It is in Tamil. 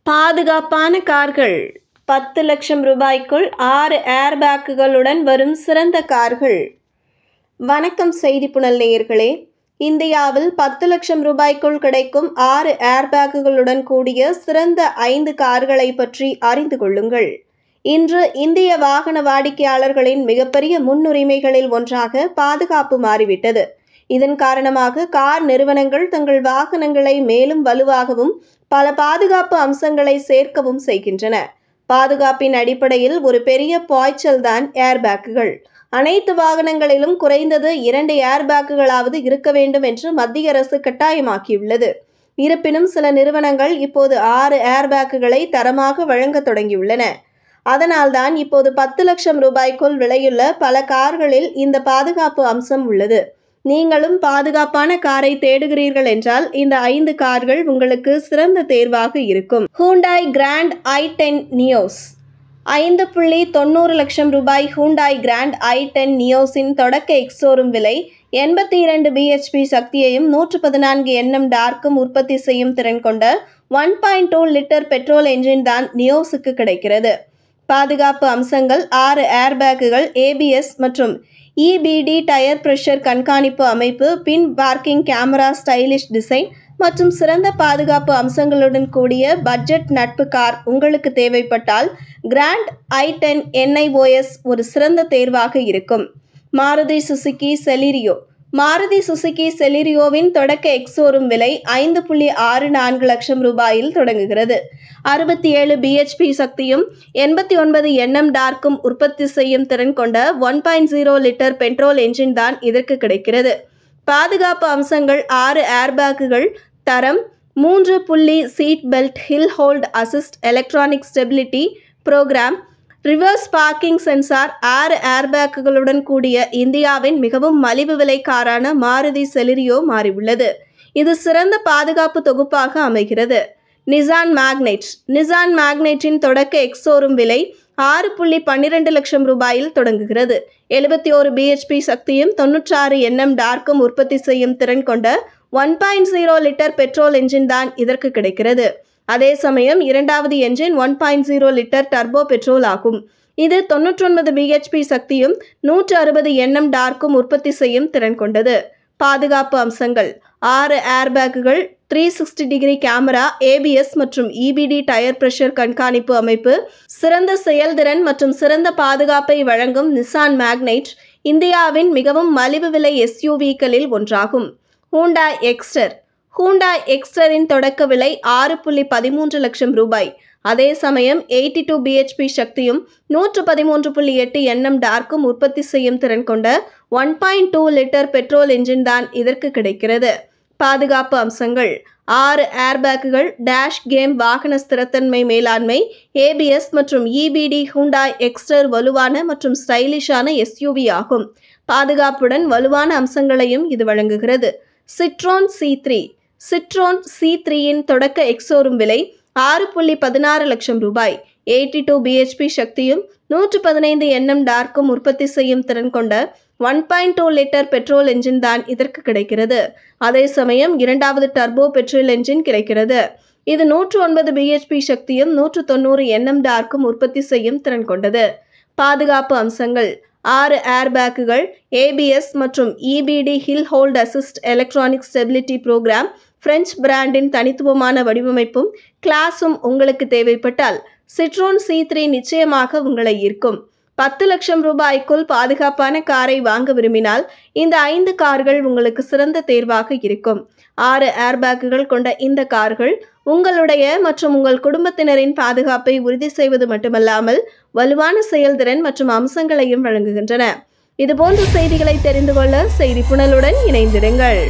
பாதுகாப்பான கார்கள் 10 லட்சம் ரூபாய்க்குள் 6 ஏர்பேக்குகளுடன் வரும் சிறந்த கார்கள். வணக்கம் செய்திப்புனல் நேயர்களே. இந்தியாவில் 10 லட்சம் ரூபாய்க்குள் கிடைக்கும் 6 ஏர்பேக்குகளுடன் கூடிய சிறந்த 5 கார்களை பற்றி அறிந்து கொள்ளுங்கள். இன்று இந்திய வாகன வாடிக்கையாளர்களின் மிகப்பெரிய முன்னுரிமைகளில் ஒன்றாக பாதுகாப்பு மாறிவிட்டது. இதன் காரணமாக கார் நிறுவனங்கள் தங்கள் வாகனங்களை மேலும் வலுவாகவும் பல பாதுகாப்பு அம்சங்களை சேர்க்கவும் செய்கின்றன. பாதுகாப்பின் அடிப்படையில் ஒரு பெரிய பாய்ச்சல் தான் ஏர்பேக்குகள். அனைத்து வாகனங்களிலும் குறைந்தது 2 ஏர்பேக்குகளாவது இருக்க வேண்டும் என்று மத்திய அரசு கட்டாயமாக்கியுள்ளது. இருப்பினும் சில நிறுவனங்கள் இப்போது 6 ஏர்பேக்குகளை தரமாக வழங்க தொடங்கியுள்ளன. அதனால்தான் இப்போது 10 லட்சம் ரூபாய்க்குள் விலையுள்ள பல கார்களில் இந்த பாதுகாப்பு அம்சம் உள்ளது. நீங்களும் பாதுகாப்பான காரை தேடுகிறீர்கள் என்றால் இந்த 5 கார்கள் உங்களுக்கு சிறந்த தேர்வாக இருக்கும். Hyundai grand i10 Neo's. 5.90 லட்சம் ரூபாய் ஹூண்டாய் கிராண்ட் i10 நியோஸின் தொடக்க எக்ஸோரூம் விலை 82 bhp சக்தியையும் 114 Nm டார்க்கும் உற்பத்தி செய்யும் திறன் கொண்ட 1.2 லிட்டர் பெட்ரோல் என்ஜின் தான் நியோஸுக்கு கிடைக்கிறது. பாதுகாப்பு அம்சங்கள் 6 ஏர்பேக்குகள், ABS மற்றும் EBD டயர் பிரஷர் கண்காணிப்பு அமைப்பு, பின் பார்க்கிங் கேமரா, ஸ்டைலிஷ் டிசைன் மற்றும் சிறந்த பாதுகாப்பு அம்சங்களுடன் கூடிய பட்ஜெட் நட்பு கார் உங்களுக்கு தேவைப்பட்டால் கிராண்ட் i10 NIOS ஒரு சிறந்த தேர்வாக இருக்கும். Maruti Suzuki Celerio. Maruti Suzuki செலிரியோவின் தொடக்க எக்ஸோரூம் விலை 5.64 லட்சம் ரூபாயில் தொடங்குகிறது. 67 bhp சக்தியும் 89 Nm டார்க்கும் உற்பத்தி செய்யும் திறன் கொண்ட 1.0 லிட்டர் பெட்ரோல் என்ஜின் தான் இதற்கு கிடைக்கிறது. பாதுகாப்பு அம்சங்கள் 6 ஏர்பேக்குகள், தரம் 3 புள்ளி seat belt, hill hold assist, electronic stability program, reverse parking sensor, 6 ஏர்பேக்குகளுடன் கூடிய இந்தியாவின் மிகவும் மலிவு விலை காரான மாருதி செலிரியோ மாறியுள்ளது. இது சிறந்த பாதுகாப்பு தொகுப்பாக அமைகிறது. Nissan magnetite. நிசான் மேக்னைட்டின் தொடக்க எக்ஸோரூம் விலை 6.12 லட்சம் ரூபாயில் தொடங்குகிறது. 71 bhp சக்தியும் 96 Nm டார்க்கும் உற்பத்தி செய்யும் திறன் கொண்ட 1.0 லிட்டர் பெட்ரோல் என்ஜின் தான் இதற்கு கிடைக்கிறது. அதே சமயம் இரண்டாவது என்ஜின் 1.0 லிட்டர் டர்போ பெட்ரோல் ஆகும். இது 99 bhp சக்தியும் 160 Nm டார்க்கும் உற்பத்தி செய்யும் திறன் கொண்டது. பாதுகாப்பு அம்சங்கள் 6 ஏர்பேக்குகள், 360 டிகிரி கேமரா, ABS மற்றும் EBD டயர் பிரஷர் கண்காணிப்பு அமைப்பு, சிறந்த செயல்திறன் மற்றும் சிறந்த பாதுகாப்பை வழங்கும் நிசான் மேக்னைட் இந்தியாவின் மிகவும் மலிவு விலை SUV-க்களில் ஒன்றாகும். Hyundai Exter. ஹூண்டாய் எக்ஸ்டரின் தொடக்க விலை 6.13 லட்சம் ரூபாய். அதே சமயம் 82 bhp சக்தியும் 113.8 Nm டார்க்கும் உற்பத்தி செய்யும் திறன் கொண்ட 1.2 லிட்டர் பெட்ரோல் என்ஜின் தான் இதற்கு கிடைக்கிறது. பாதுகாப்பு அம்சங்கள் 6 ஏர்பேக்குகள், டேஷ் கேம், வாகன ஸ்திரத்தன்மை மேலாண்மை, ABS மற்றும் EBD. ஹூண்டாய் எக்ஸ்டர் வலுவான மற்றும் ஸ்டைலிஷான SUV ஆகும். பாதுகாப்புடன் வலுவான அம்சங்களையும் இது வழங்குகிறது. Citroën C3. சிட்ரோன் C3யின் தொடக்க எக்ஸோரூம் விலை 6.16 லட்சம் ரூபாய். 82 bhp சக்தியும் 115 Nm டார்க்கும் உற்பத்தி செய்யும் திறன் கொண்ட 1.2 லிட்டர் பெட்ரோல் என்ஜின் தான் இதற்கு கிடைக்கிறது. அதே சமயம் இரண்டாவது டர்போ பெட்ரோல் என்ஜின் கிடைக்கிறது. இது 109 bhp சக்தியும் 190 Nm டார்க்கும் உற்பத்தி செய்யும் திறன் கொண்டது. பாதுகாப்பு அம்சங்கள் 6 ஏர்பேக்குகள், ABS மற்றும் EBD, hill hold assist, electronic stability program. French பிராண்டின் தனித்துவமான வடிவமைப்பும் கிளாஸும் உங்களுக்கு தேவைப்பட்டால் சிட்ரோன் C3 நிச்சயமாக உங்களை ஈர்க்கும். 10 லட்சம் ரூபாய்க்குள் பாதுகாப்பான காரை வாங்க விரும்பினால் இந்த 5 கார்கள் உங்களுக்கு சிறந்த தேர்வாக இருக்கும். 6 ஏர்பேக்குகள் கொண்ட இந்த கார்கள் உங்களுடைய மற்றும் உங்கள் குடும்பத்தினரின் பாதுகாப்பை உறுதி செய்வது மட்டுமல்லாமல் வலுவான செயல்திறன் மற்றும் அம்சங்களையும் வழங்குகின்றன. இதுபோன்ற செய்திகளை தெரிந்து கொள்ள செய்திப்புனலுடன் இணைந்திருங்கள்.